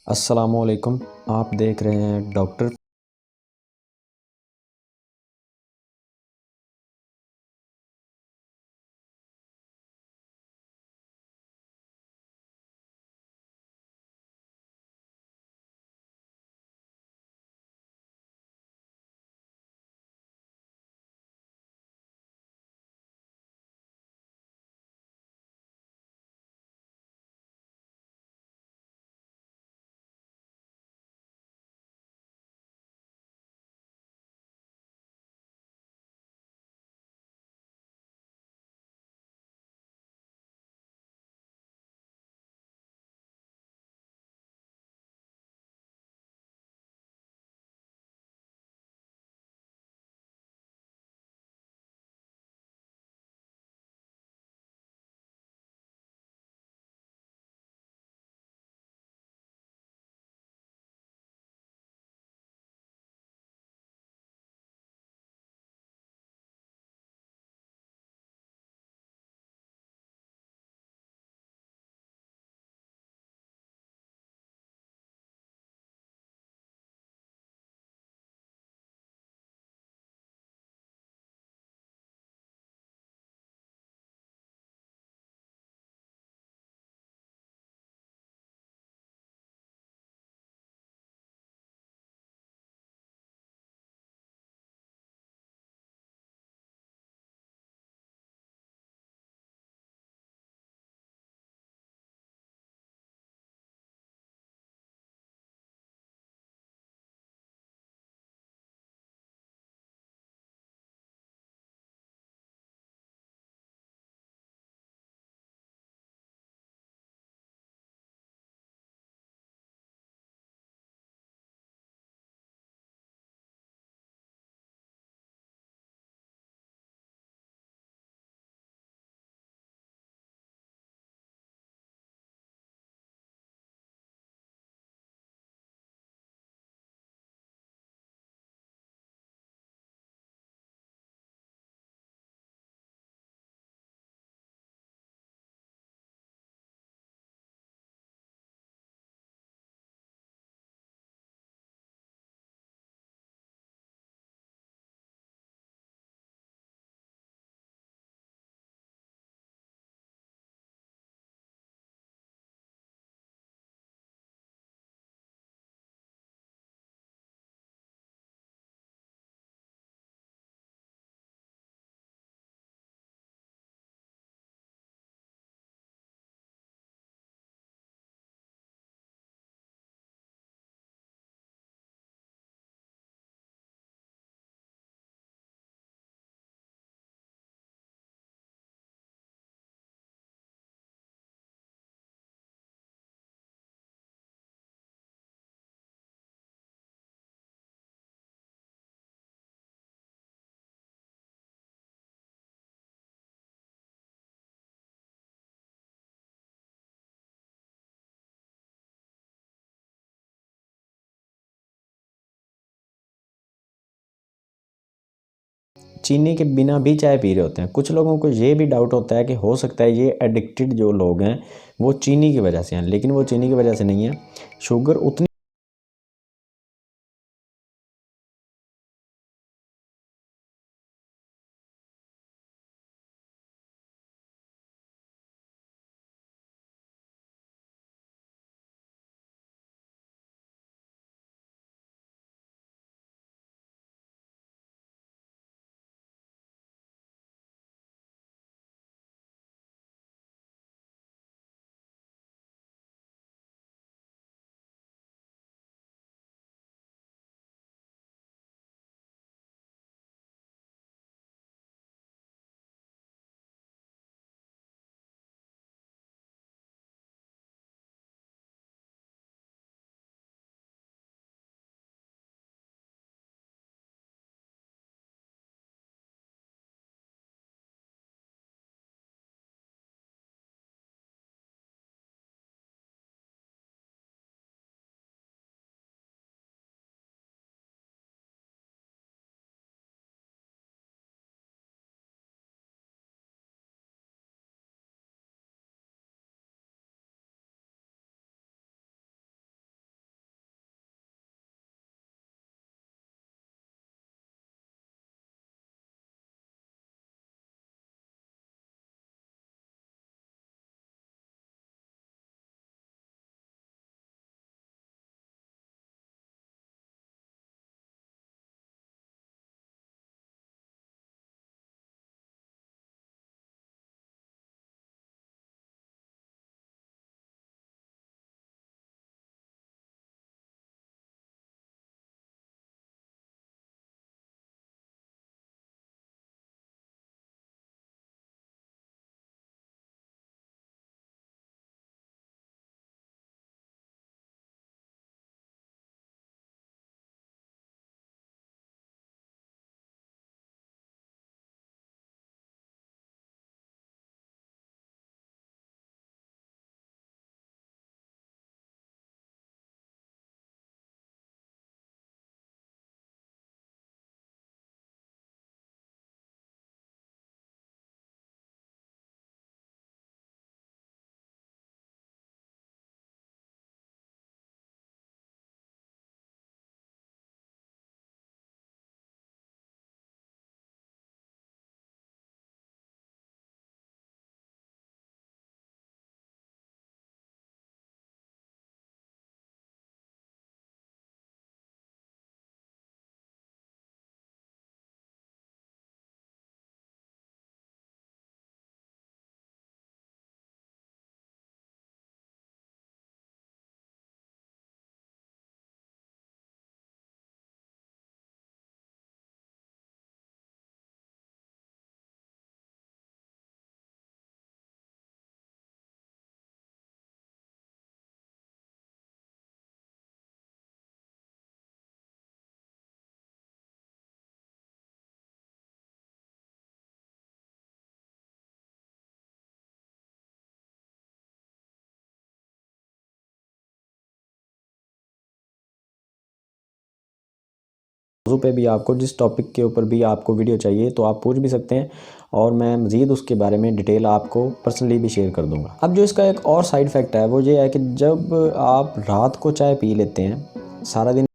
अस्सलामुअलैकुम। आप देख रहे हैं डॉक्टर। चीनी के बिना भी चाय पी रहे होते हैं। कुछ लोगों को ये भी डाउट होता है कि हो सकता है ये एडिक्टेड जो लोग हैं वो चीनी की वजह से हैं, लेकिन वो चीनी की वजह से नहीं है। शुगर उतनी मौजू पे भी आपको जिस टॉपिक के ऊपर भी आपको वीडियो चाहिए तो आप पूछ भी सकते हैं और मैं मज़ीद उसके बारे में डिटेल आपको पर्सनली भी शेयर कर दूंगा। अब जो इसका एक और साइड इफ़ेक्ट है वो ये है कि जब आप रात को चाय पी लेते हैं, सारा दिन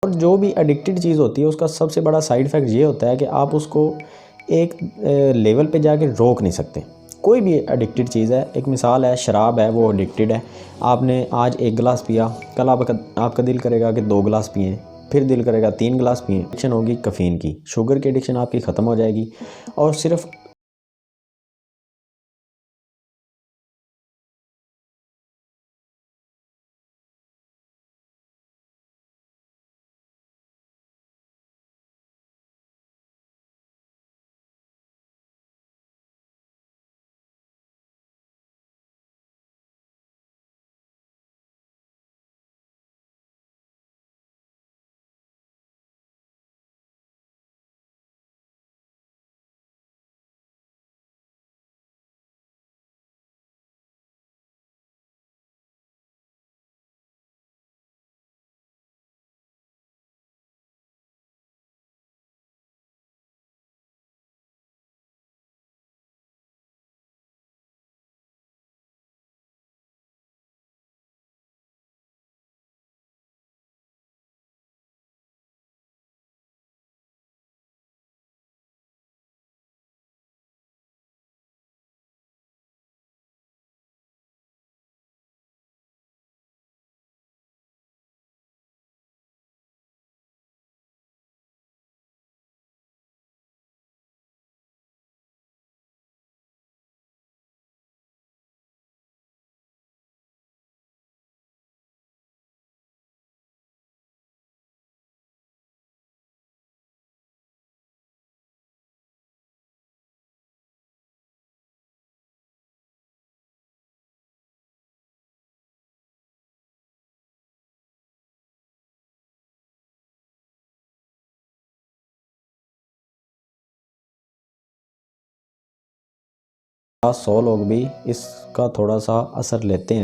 और जो भी एडिक्टेड चीज़ होती है उसका सबसे बड़ा साइड इफ़ेक्ट ये होता है कि आप उसको एक लेवल पे जाके रोक नहीं सकते। कोई भी एडिक्टेड चीज़ है, एक मिसाल है शराब है, वो एडिक्टेड है। आपने आज 1 गिलास पिया, कल आपका दिल करेगा कि 2 गिलास पिएँ, फिर दिल करेगा 3 गिलास पिएँ। एडिक्शन होगी कैफ़ीन की, शुगर की एडिक्शन आपकी ख़त्म हो जाएगी और सिर्फ आज 100 लोग भी इसका थोड़ा सा असर लेते हैं।